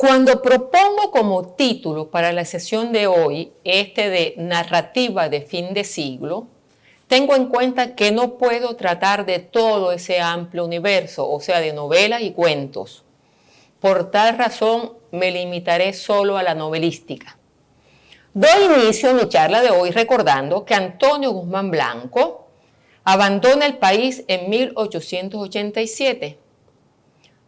Cuando propongo como título para la sesión de hoy de narrativa de fin de siglo, tengo en cuenta que no puedo tratar de todo ese amplio universo, o sea, de novelas y cuentos. Por tal razón, me limitaré solo a la novelística. Doy inicio a mi charla de hoy recordando que Antonio Guzmán Blanco abandona el país en 1887.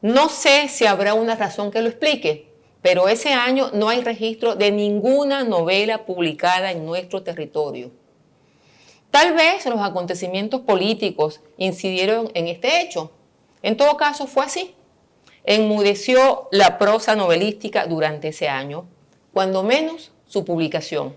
No sé si habrá una razón que lo explique, pero ese año no hay registro de ninguna novela publicada en nuestro territorio. Tal vez los acontecimientos políticos incidieron en este hecho. En todo caso fue así. Enmudeció la prosa novelística durante ese año, cuando menos su publicación.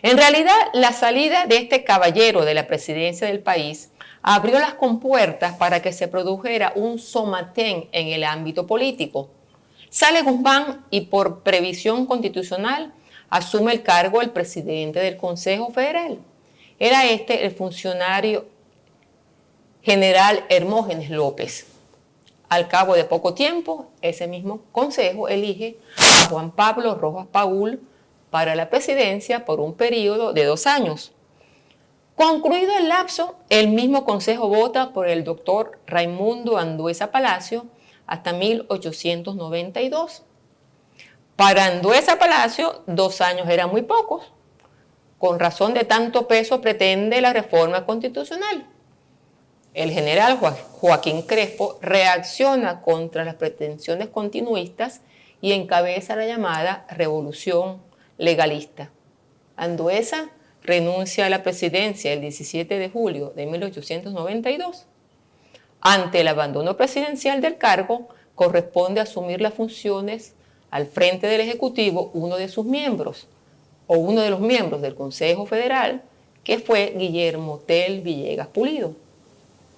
En realidad, la salida de este caballero de la presidencia del país abrió las compuertas para que se produjera un somatén en el ámbito político. Sale Guzmán y por previsión constitucional asume el cargo el presidente del Consejo Federal. Era el funcionario general Hermógenes López. Al cabo de poco tiempo, ese mismo consejo elige a Juan Pablo Rojas Paul para la presidencia por un periodo de 2 años. Concluido el lapso, el mismo consejo vota por el doctor Raimundo Andueza Palacio hasta 1892. Para Andueza Palacio, 2 años eran muy pocos. Con razón de tanto peso pretende la reforma constitucional. El general Joaquín Crespo reacciona contra las pretensiones continuistas y encabeza la llamada revolución legalista. Andueza renuncia a la presidencia el 17 de julio de 1892. Ante el abandono presidencial del cargo, corresponde asumir las funciones al frente del Ejecutivo uno de sus miembros, o uno de los miembros del Consejo Federal, que fue Guillermo Tell Villegas Pulido.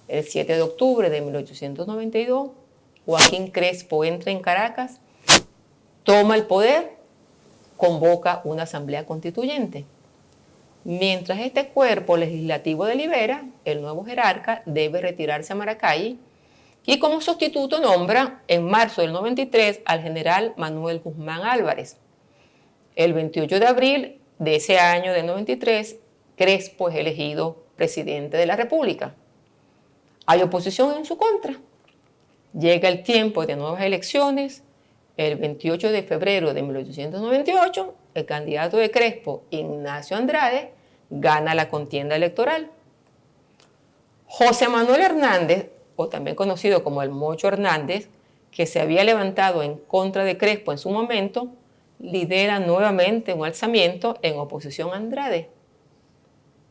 El 7 de octubre de 1892, Joaquín Crespo entra en Caracas, toma el poder, convoca una asamblea constituyente. Mientras este cuerpo legislativo delibera, el nuevo jerarca debe retirarse a Maracay y como sustituto nombra en marzo del 93 al general Manuel Guzmán Álvarez. El 28 de abril de ese año del 93, Crespo es elegido presidente de la República. Hay oposición en su contra. Llega el tiempo de nuevas elecciones. El 28 de febrero de 1898, el candidato de Crespo, Ignacio Andrade, gana la contienda electoral. José Manuel Hernández, o también conocido como el Mocho Hernández, que se había levantado en contra de Crespo en su momento, lidera nuevamente un alzamiento en oposición a Andrade.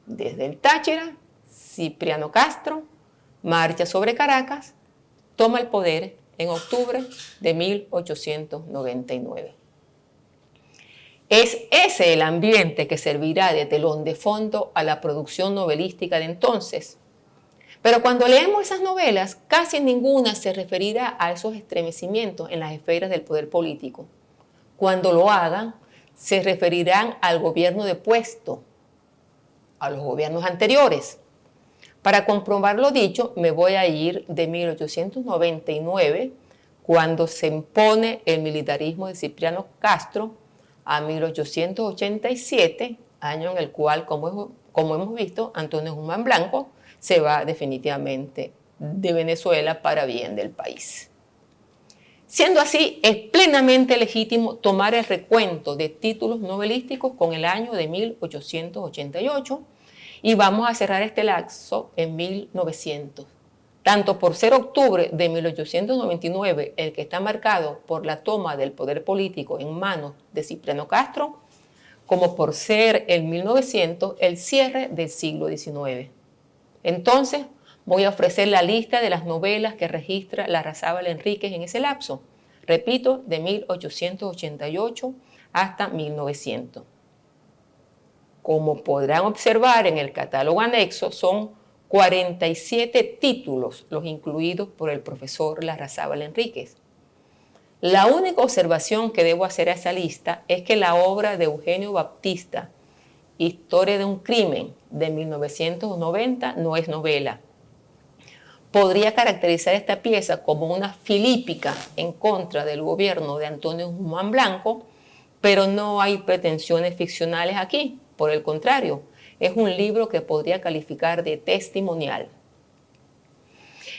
Desde el Táchira, Cipriano Castro marcha sobre Caracas, toma el poder en octubre de 1899. Es ese el ambiente que servirá de telón de fondo a la producción novelística de entonces. Pero cuando leemos esas novelas, casi ninguna se referirá a esos estremecimientos en las esferas del poder político. Cuando lo hagan, se referirán al gobierno depuesto, a los gobiernos anteriores. Para comprobar lo dicho, me voy a ir de 1899, cuando se impone el militarismo de Cipriano Castro, a 1887, año en el cual, como hemos visto, Antonio Guzmán Blanco se va definitivamente de Venezuela para bien del país. Siendo así, es plenamente legítimo tomar el recuento de títulos novelísticos con el año de 1888 y vamos a cerrar este lapso en 1900. Tanto por ser octubre de 1899, el que está marcado por la toma del poder político en manos de Cipriano Castro, como por ser el 1900 el cierre del siglo XIX. Entonces, voy a ofrecer la lista de las novelas que registra Larrazábal Enríquez en ese lapso. Repito, de 1888 hasta 1900. Como podrán observar en el catálogo anexo, son 47 títulos los incluidos por el profesor Larrazábal Enríquez. La única observación que debo hacer a esa lista es que la obra de Eugenio Baptista, Historia de un crimen, de 1990, no es novela. podría caracterizar esta pieza como una filípica en contra del gobierno de Antonio Guzmán Blanco, pero no hay pretensiones ficcionales aquí. Por el contrario, es un libro que podría calificar de testimonial.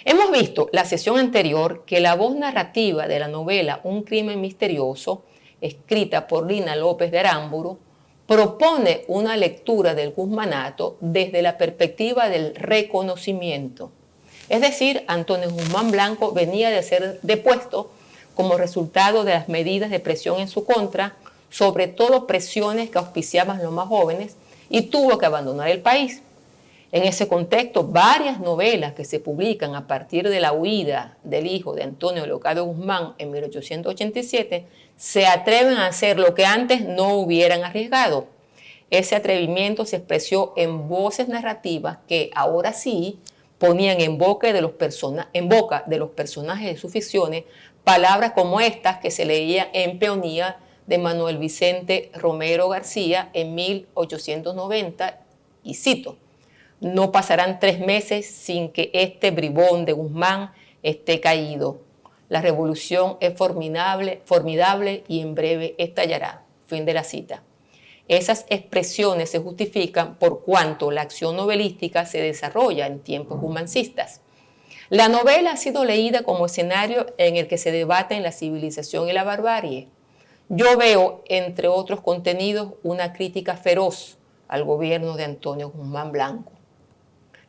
Hemos visto la sesión anterior que la voz narrativa de la novela Un crimen misterioso, escrita por Lina López de Aramburu, propone una lectura del guzmanato desde la perspectiva del reconocimiento. Es decir, Antonio Guzmán Blanco venía de ser depuesto como resultado de las medidas de presión en su contra, sobre todo presiones que auspiciaban los más jóvenes, y tuvo que abandonar el país. En ese contexto, varias novelas que se publican a partir de la huida del hijo de Antonio Leocadio Guzmán en 1887 se atreven a hacer lo que antes no hubieran arriesgado. Ese atrevimiento se expresó en voces narrativas que ahora sí ponían en boca de los personajes de sus ficciones palabras como estas que se leían en Peonía de Manuel Vicente Romero García en 1890, y cito: no pasarán 3 meses sin que este bribón de Guzmán esté caído. La revolución es formidable y en breve estallará. Fin de la cita. Esas expresiones se justifican por cuanto la acción novelística se desarrolla en tiempos guzmancistas. La novela ha sido leída como escenario en el que se debaten la civilización y la barbarie. Yo veo, entre otros contenidos, una crítica feroz al gobierno de Antonio Guzmán Blanco.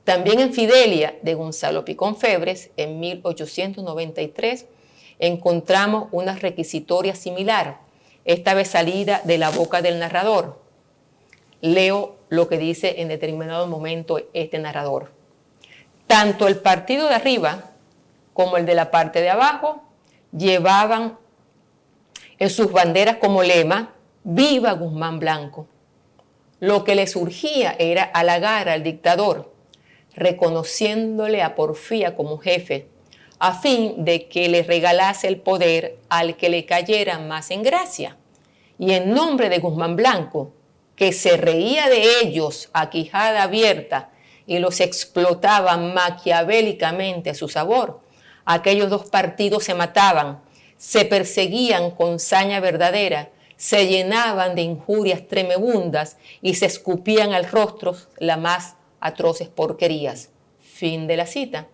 También en Fidelia, de Gonzalo Picón Febres, en 1893, encontramos una requisitoria similar, esta vez salida de la boca del narrador. Leo lo que dice en determinado momento este narrador. Tanto el partido de arriba como el de la parte de abajo llevaban en sus banderas como lema: ¡Viva Guzmán Blanco! Lo que le surgía era halagar al dictador, reconociéndole a Porfía como jefe, a fin de que le regalase el poder al que le cayera más en gracia. Y en nombre de Guzmán Blanco, que se reía de ellos a quijada abierta y los explotaba maquiavélicamente a su sabor, aquellos dos partidos se mataban, se perseguían con saña verdadera, se llenaban de injurias tremebundas y se escupían al rostro las más atroces porquerías. Fin de la cita.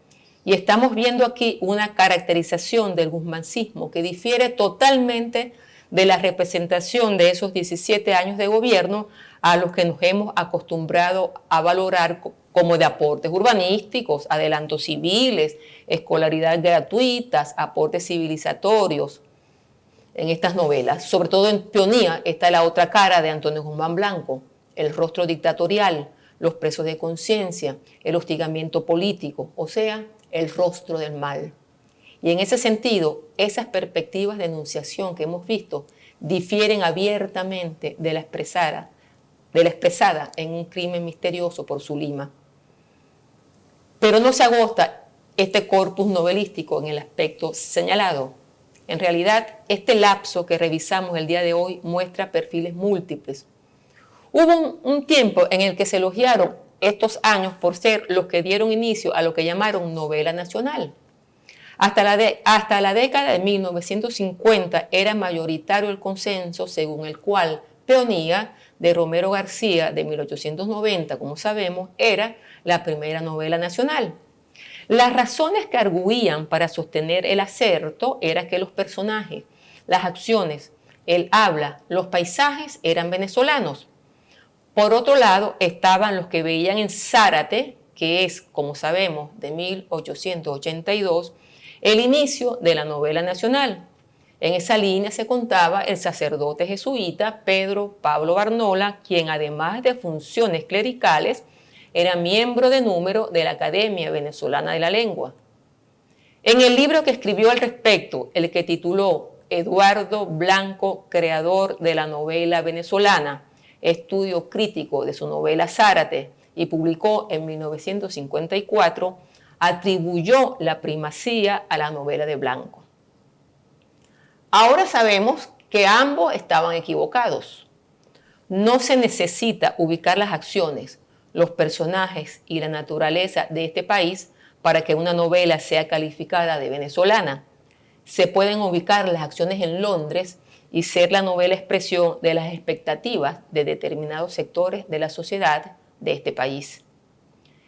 Y estamos viendo aquí una caracterización del guzmancismo que difiere totalmente de la representación de esos 17 años de gobierno a los que nos hemos acostumbrado a valorar como de aportes urbanísticos, adelantos civiles, escolaridad gratuitas, aportes civilizatorios en estas novelas. Sobre todo en Peonía está la otra cara de Antonio Guzmán Blanco, el rostro dictatorial, los presos de conciencia, el hostigamiento político, o sea, el rostro del mal. Y en ese sentido, esas perspectivas de enunciación que hemos visto difieren abiertamente de la expresada en Un crimen misterioso por Zulima. Pero no se agota este corpus novelístico en el aspecto señalado. En realidad, este lapso que revisamos el día de hoy muestra perfiles múltiples. Hubo un tiempo en el que se elogiaron estos años por ser los que dieron inicio a lo que llamaron novela nacional. Hasta la década de 1950 era mayoritario el consenso según el cual Peonía, de Romero García, de 1890, como sabemos, era la primera novela nacional. Las razones que arguían para sostener el acerto era que los personajes, las acciones, el habla, los paisajes eran venezolanos. Por otro lado, estaban los que veían en Zárate, que es, como sabemos, de 1882, el inicio de la novela nacional. En esa línea se contaba el sacerdote jesuita Pedro Pablo Barnola, quien además de funciones clericales, era miembro de número de la Academia Venezolana de la Lengua. En el libro que escribió al respecto, el que tituló Eduardo Blanco, creador de la novela venezolana, estudio crítico de su novela Zárate, y publicó en 1954, atribuyó la primacía a la novela de Blanco. Ahora sabemos que ambos estaban equivocados. No se necesita ubicar las acciones, los personajes y la naturaleza de este país para que una novela sea calificada de venezolana. Se pueden ubicar las acciones en Londres y ser la novela expresión de las expectativas de determinados sectores de la sociedad de este país.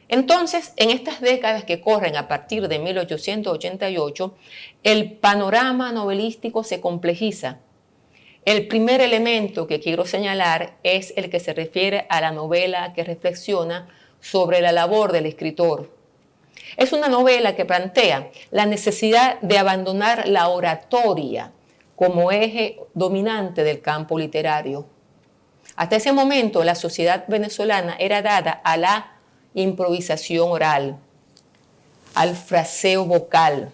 Entonces, en estas décadas que corren a partir de 1888, el panorama novelístico se complejiza. El primer elemento que quiero señalar es el que se refiere a la novela que reflexiona sobre la labor del escritor. Es una novela que plantea la necesidad de abandonar la oratoria como eje dominante del campo literario. Hasta ese momento, la sociedad venezolana era dada a la improvisación oral, al fraseo vocal.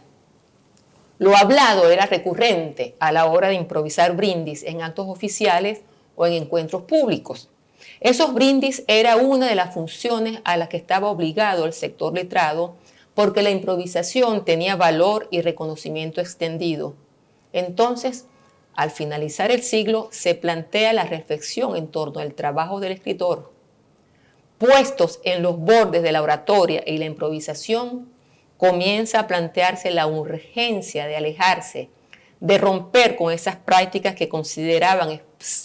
Lo hablado era recurrente a la hora de improvisar brindis en actos oficiales o en encuentros públicos. Esos brindis era una de las funciones a las que estaba obligado el sector letrado porque la improvisación tenía valor y reconocimiento extendido. Entonces, al finalizar el siglo, se plantea la reflexión en torno al trabajo del escritor. Puestos en los bordes de la oratoria y la improvisación, comienza a plantearse la urgencia de alejarse, de romper con esas prácticas que consideraban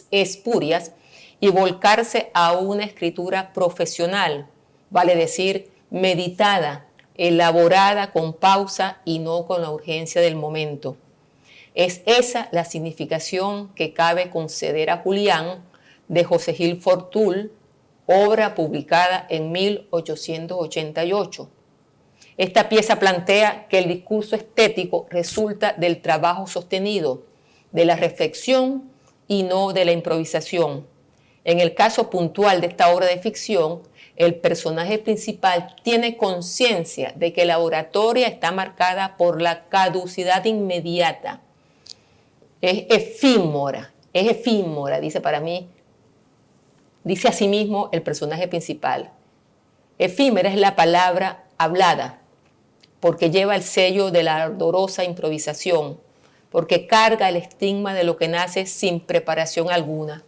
espurias y volcarse a una escritura profesional, vale decir, meditada, elaborada con pausa y no con la urgencia del momento. Es esa la significación que cabe conceder a Julián de José Gil Fortul, obra publicada en 1888. Esta pieza plantea que el discurso estético resulta del trabajo sostenido, de la reflexión y no de la improvisación. En el caso puntual de esta obra de ficción, el personaje principal tiene conciencia de que la oratoria está marcada por la caducidad inmediata. Es efímera, dice para mí, dice a sí mismo el personaje principal. Efímera es la palabra hablada, porque lleva el sello de la ardorosa improvisación, porque carga el estigma de lo que nace sin preparación alguna.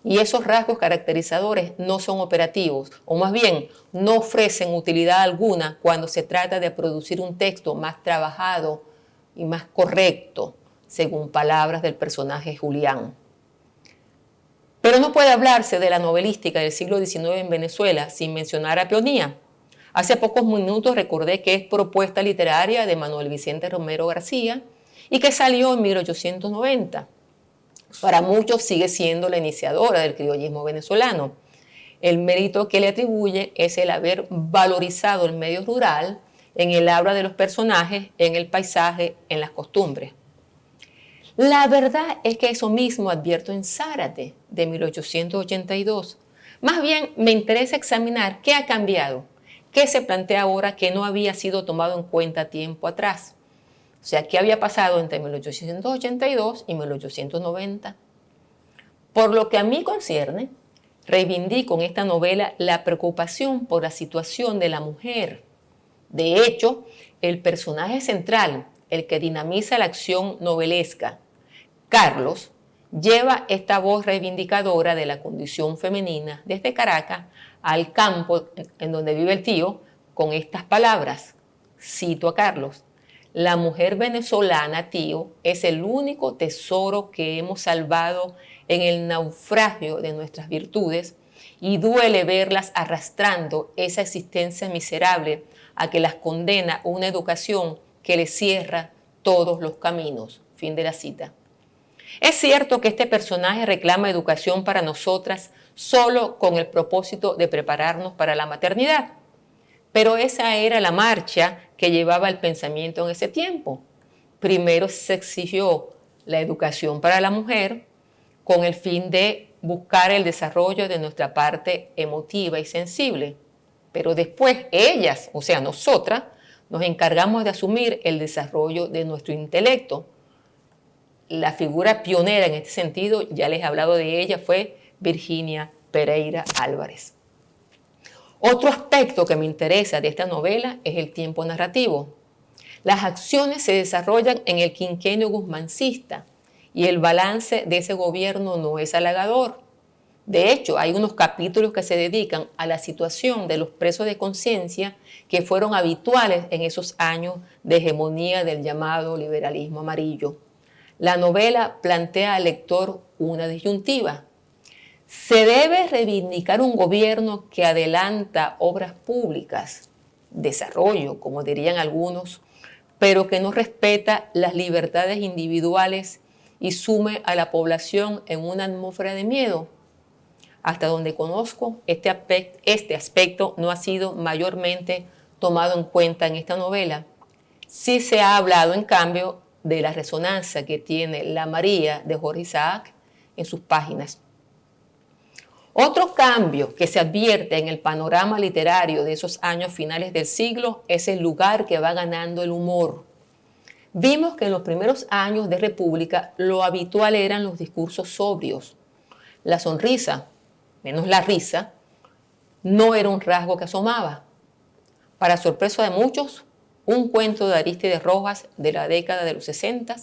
Y esos rasgos caracterizadores no son operativos, o más bien no ofrecen utilidad alguna cuando se trata de producir un texto más trabajado y más correcto, según palabras del personaje Julián. Pero no puede hablarse de la novelística del siglo XIX en Venezuela sin mencionar a Peonía. Hace pocos minutos recordé que es propuesta literaria de Manuel Vicente Romero García y que salió en 1890. Para muchos sigue siendo la iniciadora del criollismo venezolano. El mérito que le atribuye es el haber valorizado el medio rural en el habla de los personajes, en el paisaje, en las costumbres. La verdad es que eso mismo advierto en Zárate, de 1882. Más bien me interesa examinar qué ha cambiado, qué se plantea ahora que no había sido tomado en cuenta tiempo atrás. O sea, ¿qué había pasado entre 1882 y 1890? Por lo que a mí concierne, reivindico en esta novela la preocupación por la situación de la mujer. De hecho, el personaje central, el que dinamiza la acción novelesca, Carlos, lleva esta voz reivindicadora de la condición femenina desde Caracas al campo en donde vive el tío con estas palabras. Cito a Carlos. La mujer venezolana, tío, es el único tesoro que hemos salvado en el naufragio de nuestras virtudes y duele verlas arrastrando esa existencia miserable a que las condena una educación que les cierra todos los caminos. Fin de la cita. Es cierto que este personaje reclama educación para nosotras solo con el propósito de prepararnos para la maternidad. Pero esa era la marcha que llevaba el pensamiento en ese tiempo. Primero se exigió la educación para la mujer con el fin de buscar el desarrollo de nuestra parte emotiva y sensible. Pero después ellas, o sea, nosotras, nos encargamos de asumir el desarrollo de nuestro intelecto. La figura pionera en este sentido, ya les he hablado de ella, fue Virginia Pereira Álvarez. Otro aspecto que me interesa de esta novela es el tiempo narrativo. Las acciones se desarrollan en el quinquenio guzmancista y el balance de ese gobierno no es halagador. De hecho, hay unos capítulos que se dedican a la situación de los presos de conciencia que fueron habituales en esos años de hegemonía del llamado liberalismo amarillo. La novela plantea al lector una disyuntiva. ¿Se debe reivindicar un gobierno que adelanta obras públicas, desarrollo, como dirían algunos, pero que no respeta las libertades individuales y sume a la población en una atmósfera de miedo? Hasta donde conozco, este aspecto no ha sido mayormente tomado en cuenta en esta novela. Sí se ha hablado, en cambio, de la resonancia que tiene La María de Jorge Isaac en sus páginas. Otro cambio que se advierte en el panorama literario de esos años finales del siglo es el lugar que va ganando el humor. Vimos que en los primeros años de República lo habitual eran los discursos sobrios. La sonrisa, menos la risa, no era un rasgo que asomaba. Para sorpresa de muchos, un cuento de Arístides Rojas de la década de los 60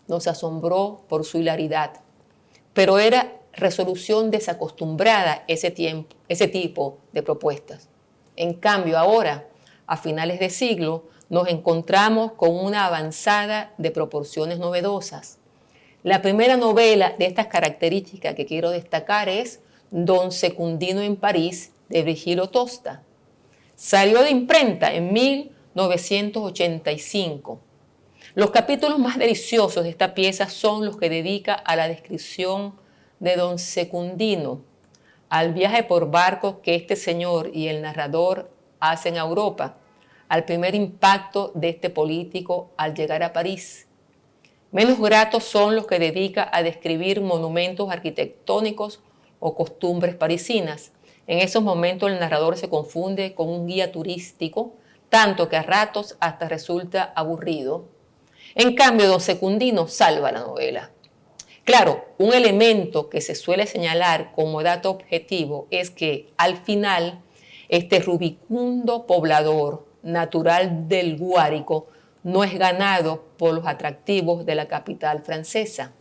nos asombró por su hilaridad, pero era resolución desacostumbrada ese tipo de propuestas. En cambio, ahora, a finales de siglo, nos encontramos con una avanzada de proporciones novedosas. La primera novela de estas características que quiero destacar es Don Secundino en París, de Virgilio Tosta. Salió de imprenta en 1985. Los capítulos más deliciosos de esta pieza son los que dedica a la descripción de Don Secundino, al viaje por barco que este señor y el narrador hacen a Europa, al primer impacto de este político al llegar a París. Menos gratos son los que dedica a describir monumentos arquitectónicos o costumbres parisinas. En esos momentos el narrador se confunde con un guía turístico, tanto que a ratos hasta resulta aburrido. En cambio, Don Secundino salva la novela. Claro, un elemento que se suele señalar como dato objetivo es que, al final, este rubicundo poblador natural del Guárico no es ganado por los atractivos de la capital francesa.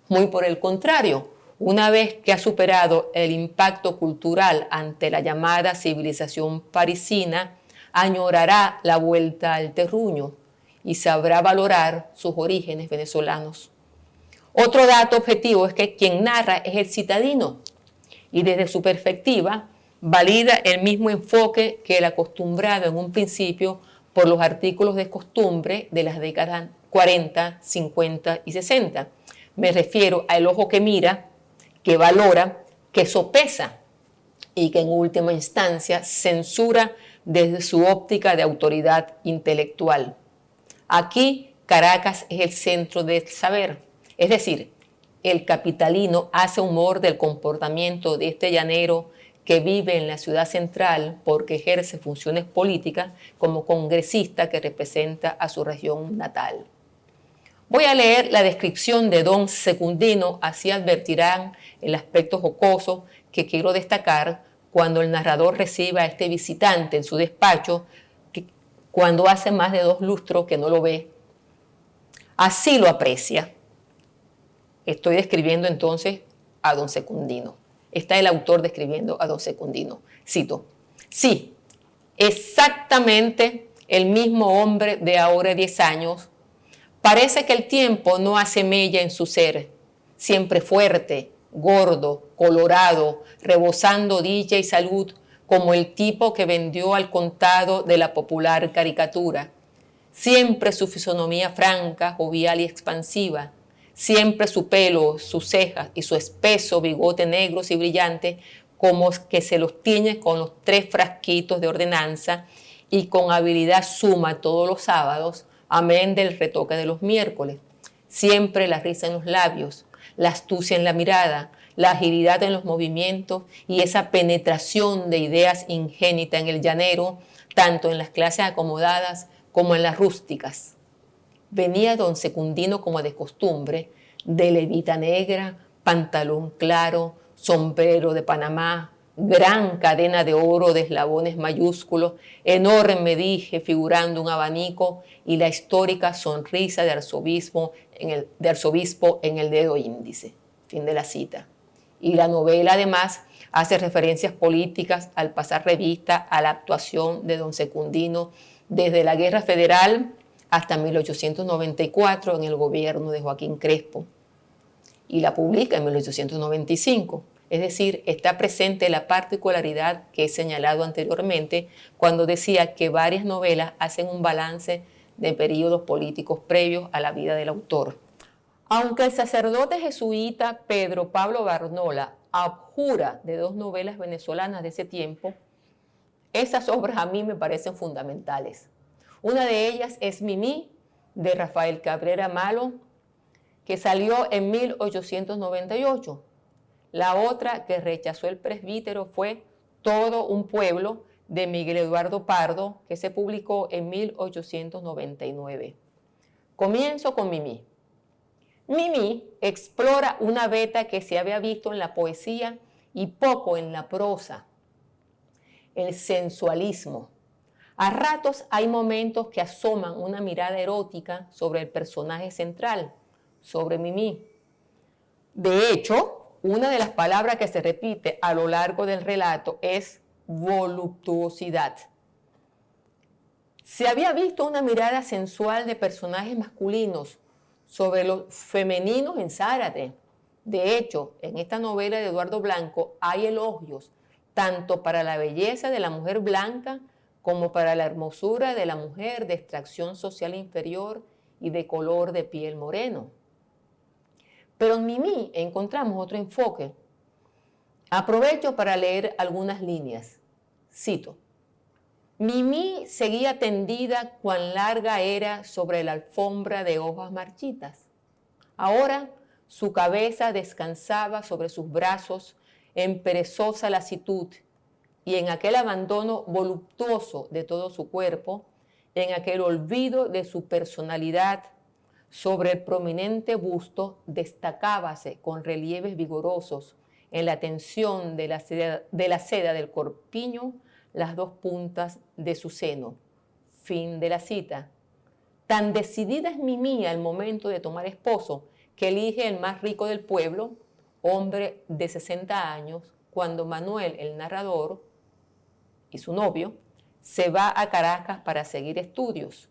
Muy por el contrario, una vez que ha superado el impacto cultural ante la llamada civilización parisina, añorará la vuelta al terruño y sabrá valorar sus orígenes venezolanos. Otro dato objetivo es que quien narra es el citadino y desde su perspectiva valida el mismo enfoque que el acostumbrado en un principio por los artículos de costumbre de las décadas 40, 50 y 60. Me refiero al ojo que mira, que valora, que sopesa y que en última instancia censura desde su óptica de autoridad intelectual. Aquí Caracas es el centro del saber. Es decir, el capitalino hace humor del comportamiento de este llanero que vive en la ciudad central porque ejerce funciones políticas como congresista que representa a su región natal. Voy a leer la descripción de Don Secundino, así advertirán el aspecto jocoso que quiero destacar cuando el narrador recibe a este visitante en su despacho, cuando hace más de 2 lustros que no lo ve. Así lo aprecia. Estoy describiendo entonces a Don Secundino. Está el autor describiendo a Don Secundino. Cito: sí, exactamente el mismo hombre de ahora 10 años. Parece que el tiempo no hace mella en su ser. Siempre fuerte, gordo, colorado, rebosando dicha y salud, como el tipo que vendió al contado de la popular caricatura. Siempre su fisonomía franca, jovial y expansiva. Siempre su pelo, sus cejas y su espeso bigote negros y brillantes, como que se los tiñe con los 3 frasquitos de ordenanza y con habilidad suma todos los sábados, amén del retoque de los miércoles. Siempre la risa en los labios, la astucia en la mirada, la agilidad en los movimientos y esa penetración de ideas ingénita en el llanero, tanto en las clases acomodadas como en las rústicas. Venía Don Secundino como de costumbre, de levita negra, pantalón claro, sombrero de Panamá, gran cadena de oro de eslabones mayúsculos, enorme dije figurando un abanico y la histórica sonrisa de arzobispo en el dedo índice. Fin de la cita. Y la novela además hace referencias políticas al pasar revista a la actuación de don Secundino desde la Guerra Federal hasta 1894 en el gobierno de Joaquín Crespo. Y la publica en 1895. Es decir, está presente la particularidad que he señalado anteriormente cuando decía que varias novelas hacen un balance de periodos políticos previos a la vida del autor. Aunque el sacerdote jesuita Pedro Pablo Barnola abjura de dos novelas venezolanas de ese tiempo, esas obras a mí me parecen fundamentales. Una de ellas es Mimí, de Rafael Cabrera Malo, que salió en 1898. La otra que rechazó el presbítero fue Todo un pueblo, de Miguel Eduardo Pardo, que se publicó en 1899. Comienzo con Mimí. Mimí explora una veta que se había visto en la poesía y poco en la prosa: el sensualismo. A ratos hay momentos que asoman una mirada erótica sobre el personaje central, sobre Mimí. De hecho, una de las palabras que se repite a lo largo del relato es voluptuosidad. Se había visto una mirada sensual de personajes masculinos sobre los femeninos en Zárate. De hecho, en esta novela de Eduardo Blanco hay elogios tanto para la belleza de la mujer blanca como para la hermosura de la mujer de extracción social inferior y de color de piel moreno. Pero en Mimí encontramos otro enfoque. Aprovecho para leer algunas líneas. Cito: Mimí seguía tendida cuán larga era sobre la alfombra de hojas marchitas. Ahora su cabeza descansaba sobre sus brazos en perezosa lasitud, y en aquel abandono voluptuoso de todo su cuerpo, en aquel olvido de su personalidad, sobre el prominente busto destacábase con relieves vigorosos en la tensión de la seda del corpiño las dos puntas de su seno. Fin de la cita. Tan decidida es Mimí al momento de tomar esposo que elige el más rico del pueblo, hombre de 60 años, cuando Manuel, el narrador, y su novio, se va a Caracas para seguir estudios.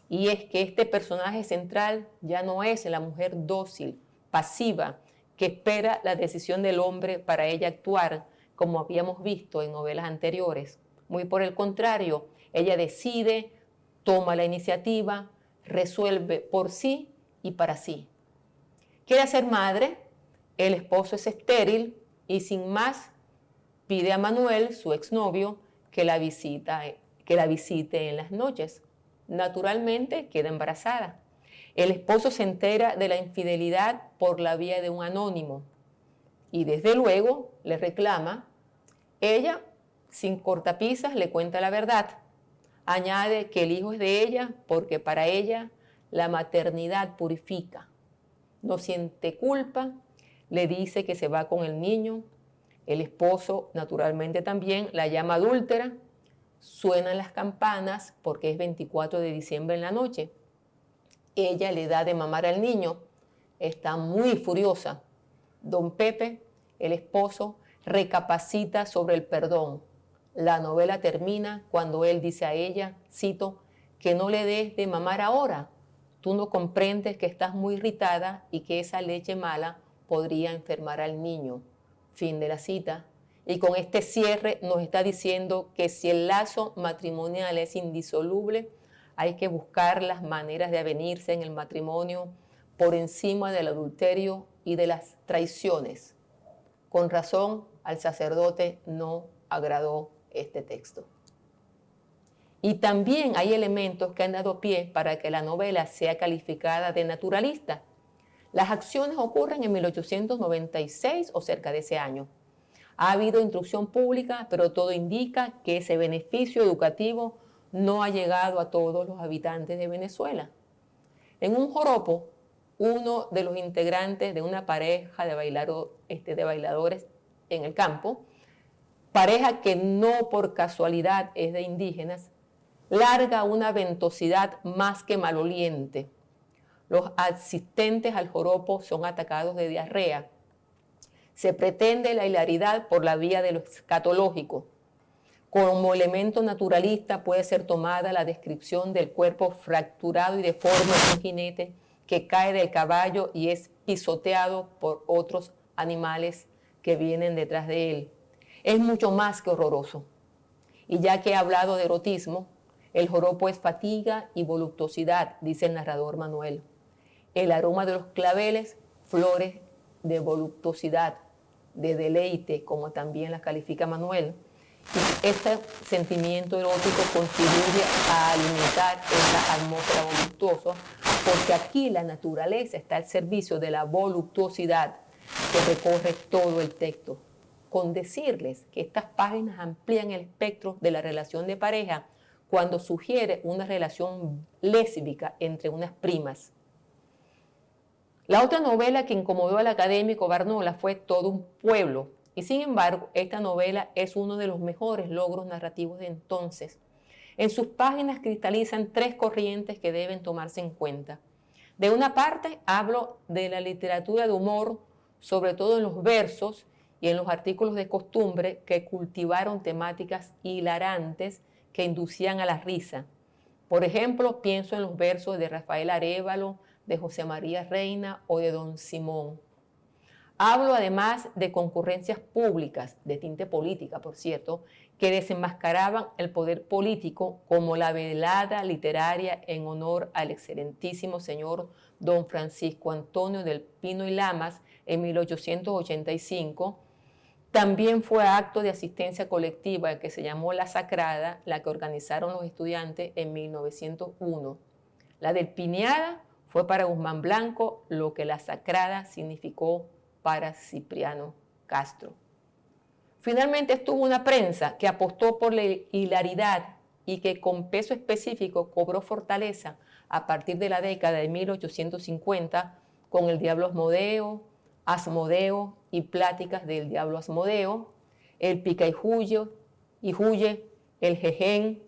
Y es que este personaje central ya no es la mujer dócil, pasiva, que espera la decisión del hombre para ella actuar, como habíamos visto en novelas anteriores. Muy por el contrario, ella decide, toma la iniciativa, resuelve por sí y para sí. Quiere ser madre, el esposo es estéril y sin más pide a Manuel, su exnovio, que la visite en las noches. Naturalmente queda embarazada. El esposo se entera de la infidelidad por la vía de un anónimo y desde luego le reclama. Ella, sin cortapisas, le cuenta la verdad. Añade que el hijo es de ella porque para ella la maternidad purifica. No siente culpa, le dice que se va con el niño. El esposo, naturalmente también, la llama adúltera. Suenan las campanas porque es 24 de diciembre en la noche. Ella le da de mamar al niño. Está muy furiosa. Don Pepe, el esposo, recapacita sobre el perdón. La novela termina cuando él dice a ella, cito, que no le des de mamar ahora. Tú no comprendes que estás muy irritada y que esa leche mala podría enfermar al niño. Fin de la cita. Y con este cierre nos está diciendo que si el lazo matrimonial es indisoluble, hay que buscar las maneras de avenirse en el matrimonio por encima del adulterio y de las traiciones. Con razón, al sacerdote no agradó este texto. Y también hay elementos que han dado pie para que la novela sea calificada de naturalista. Las acciones ocurren en 1896 o cerca de ese año. Ha habido instrucción pública, pero todo indica que ese beneficio educativo no ha llegado a todos los habitantes de Venezuela. En un joropo, uno de los integrantes de una pareja de bailadores en el campo, pareja que no por casualidad es de indígenas, larga una ventosidad más que maloliente. Los asistentes al joropo son atacados de diarrea. Se pretende la hilaridad por la vía de lo escatológico. Como elemento naturalista puede ser tomada la descripción del cuerpo fracturado y deforme de un jinete que cae del caballo y es pisoteado por otros animales que vienen detrás de él. Es mucho más que horroroso. Y ya que he hablado de erotismo, el joropo es fatiga y voluptuosidad, dice el narrador Manuel. El aroma de los claveles, flores de voluptuosidad, de deleite, como también las califica Manuel. Y este sentimiento erótico contribuye a alimentar esa atmósfera voluptuosa, porque aquí la naturaleza está al servicio de la voluptuosidad que recorre todo el texto. Con decirles que estas páginas amplían el espectro de la relación de pareja cuando sugiere una relación lésbica entre unas primas. La otra novela que incomodó al académico Barnola fue Todo un pueblo, y sin embargo esta novela es uno de los mejores logros narrativos de entonces. En sus páginas cristalizan tres corrientes que deben tomarse en cuenta. De una parte hablo de la literatura de humor, sobre todo en los versos y en los artículos de costumbre que cultivaron temáticas hilarantes que inducían a la risa. Por ejemplo, pienso en los versos de Rafael Arévalo, de José María Reina o de Don Simón. Hablo además de concurrencias públicas, de tinte política, por cierto, que desenmascaraban el poder político, como la velada literaria en honor al excelentísimo señor don Francisco Antonio del Pino y Lamas en 1885. También fue acto de asistencia colectiva que se llamó La Sacrada, la que organizaron los estudiantes en 1901. La del Piñada fue para Guzmán Blanco lo que La Sacrada significó para Cipriano Castro. Finalmente estuvo una prensa que apostó por la hilaridad y que con peso específico cobró fortaleza a partir de la década de 1850 con El Diablo Asmodeo y Pláticas del Diablo Asmodeo, El Pica y Huye, El Jején,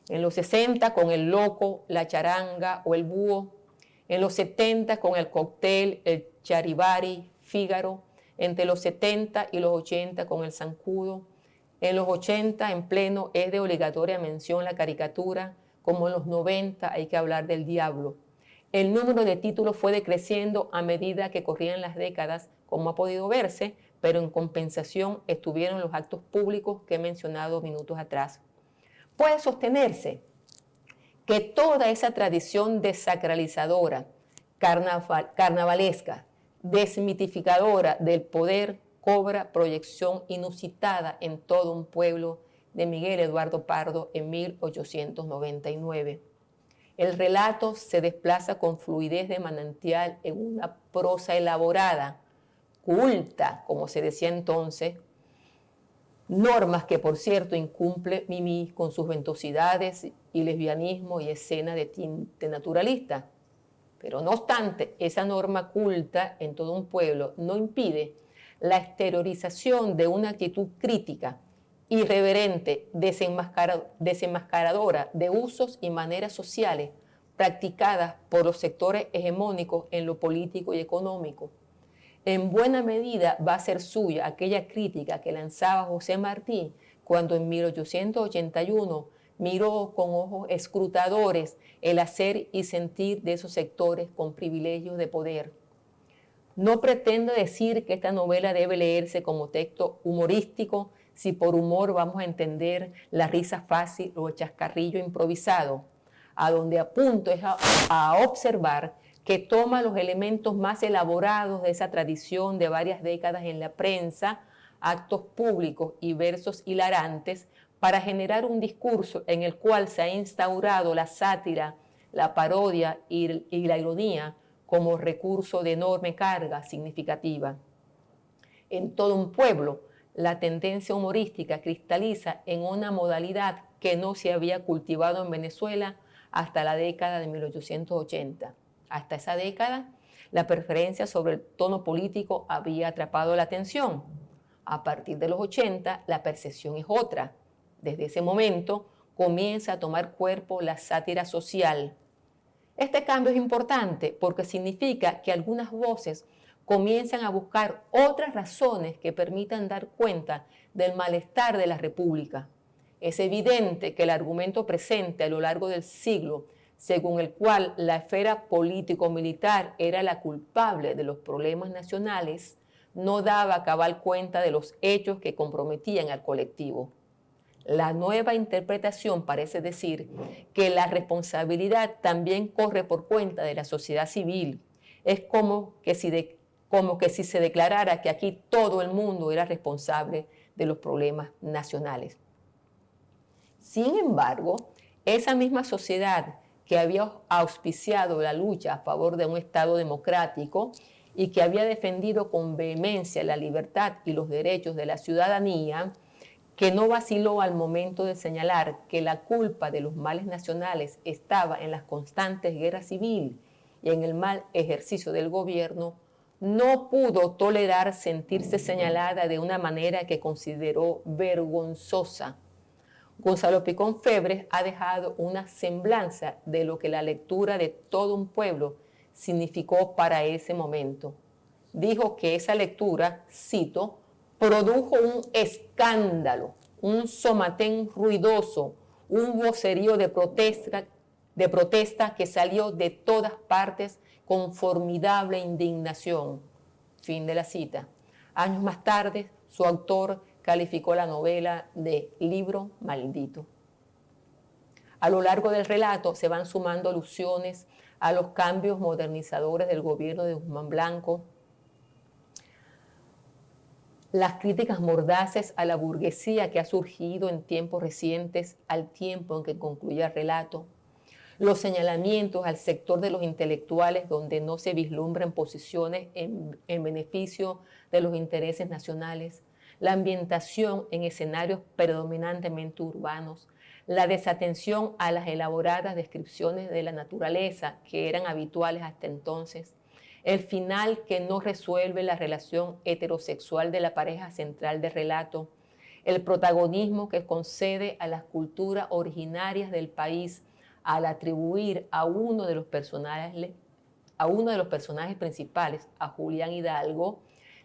en los 60 con El Loco, La Charanga o El Búho, en los 70 con El Cóctel, El Charivari, Fígaro, entre los 70 y los 80 con El Zancudo, en los 80 en pleno es de obligatoria mención la caricatura, como en los 90 hay que hablar del Diablo. El número de títulos fue decreciendo a medida que corrían las décadas, como ha podido verse, pero en compensación estuvieron los actos públicos que he mencionado minutos atrás. Puede sostenerse que toda esa tradición desacralizadora, carnavalesca, desmitificadora del poder cobra proyección inusitada en Todo un pueblo de Miguel Eduardo Pardo en 1899. El relato se desplaza con fluidez de manantial en una prosa elaborada, culta, como se decía entonces, normas que, por cierto, incumple Mimi con sus ventosidades y lesbianismo y escena de tinte naturalista. Pero no obstante, esa norma culta en Todo un pueblo no impide la exteriorización de una actitud crítica, irreverente, desenmascaradora de usos y maneras sociales practicadas por los sectores hegemónicos en lo político y económico. En buena medida va a ser suya aquella crítica que lanzaba José Martí cuando en 1881 miró con ojos escrutadores el hacer y sentir de esos sectores con privilegios de poder. No pretendo decir que esta novela debe leerse como texto humorístico, si por humor vamos a entender la risa fácil o el chascarrillo improvisado. A donde apunto es a observar que toma los elementos más elaborados de esa tradición de varias décadas en la prensa, actos públicos y versos hilarantes para generar un discurso en el cual se ha instaurado la sátira, la parodia y la ironía como recurso de enorme carga significativa. En Todo un pueblo, la tendencia humorística cristaliza en una modalidad que no se había cultivado en Venezuela hasta la década de 1880. Hasta esa década, la preferencia sobre el tono político había atrapado la atención. A partir de los 80, la percepción es otra. Desde ese momento, comienza a tomar cuerpo la sátira social. Este cambio es importante porque significa que algunas voces comienzan a buscar otras razones que permitan dar cuenta del malestar de la República. Es evidente que el argumento presente a lo largo del siglo, según el cual la esfera político-militar era la culpable de los problemas nacionales, no daba cabal cuenta de los hechos que comprometían al colectivo. La nueva interpretación parece decir que la responsabilidad también corre por cuenta de la sociedad civil. Es como que si se declarara que aquí todo el mundo era responsable de los problemas nacionales. Sin embargo, esa misma sociedad que había auspiciado la lucha a favor de un Estado democrático y que había defendido con vehemencia la libertad y los derechos de la ciudadanía, que no vaciló al momento de señalar que la culpa de los males nacionales estaba en las constantes guerras civiles y en el mal ejercicio del gobierno, no pudo tolerar sentirse señalada de una manera que consideró vergonzosa. Gonzalo Picón Febres ha dejado una semblanza de lo que la lectura de todo un pueblo significó para ese momento. Dijo que esa lectura, cito, produjo un escándalo, un somatén ruidoso, un vocerío de protesta que salió de todas partes con formidable indignación. Fin de la cita. Años más tarde, su autor calificó la novela de libro maldito. A lo largo del relato se van sumando alusiones a los cambios modernizadores del gobierno de Guzmán Blanco, las críticas mordaces a la burguesía que ha surgido en tiempos recientes al tiempo en que concluye el relato, los señalamientos al sector de los intelectuales donde no se vislumbran posiciones en beneficio de los intereses nacionales, la ambientación en escenarios predominantemente urbanos, la desatención a las elaboradas descripciones de la naturaleza que eran habituales hasta entonces, el final que no resuelve la relación heterosexual de la pareja central del relato, el protagonismo que concede a las culturas originarias del país al atribuir a uno de los personajes principales, a Julián Hidalgo,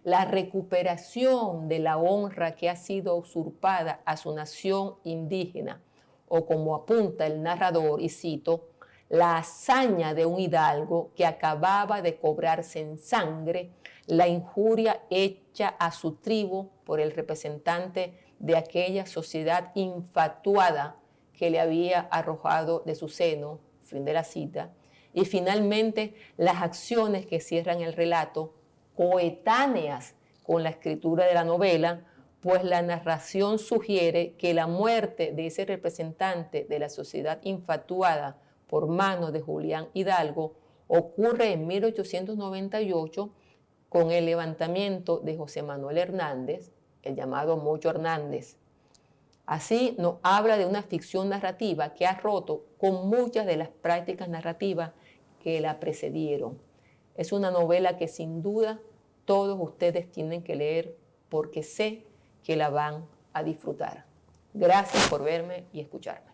la recuperación de la honra que ha sido usurpada a su nación indígena, o como apunta el narrador, y cito, la hazaña de un hidalgo que acababa de cobrarse en sangre la injuria hecha a su tribu por el representante de aquella sociedad infatuada que le había arrojado de su seno, fin de la cita, y finalmente las acciones que cierran el relato, coetáneas con la escritura de la novela, pues la narración sugiere que la muerte de ese representante de la sociedad infatuada por manos de Julián Hidalgo ocurre en 1898 con el levantamiento de José Manuel Hernández, el llamado Mocho Hernández. Así nos habla de una ficción narrativa que ha roto con muchas de las prácticas narrativas que la precedieron. Es una novela que sin duda todos ustedes tienen que leer porque sé que la van a disfrutar. Gracias por verme y escucharme.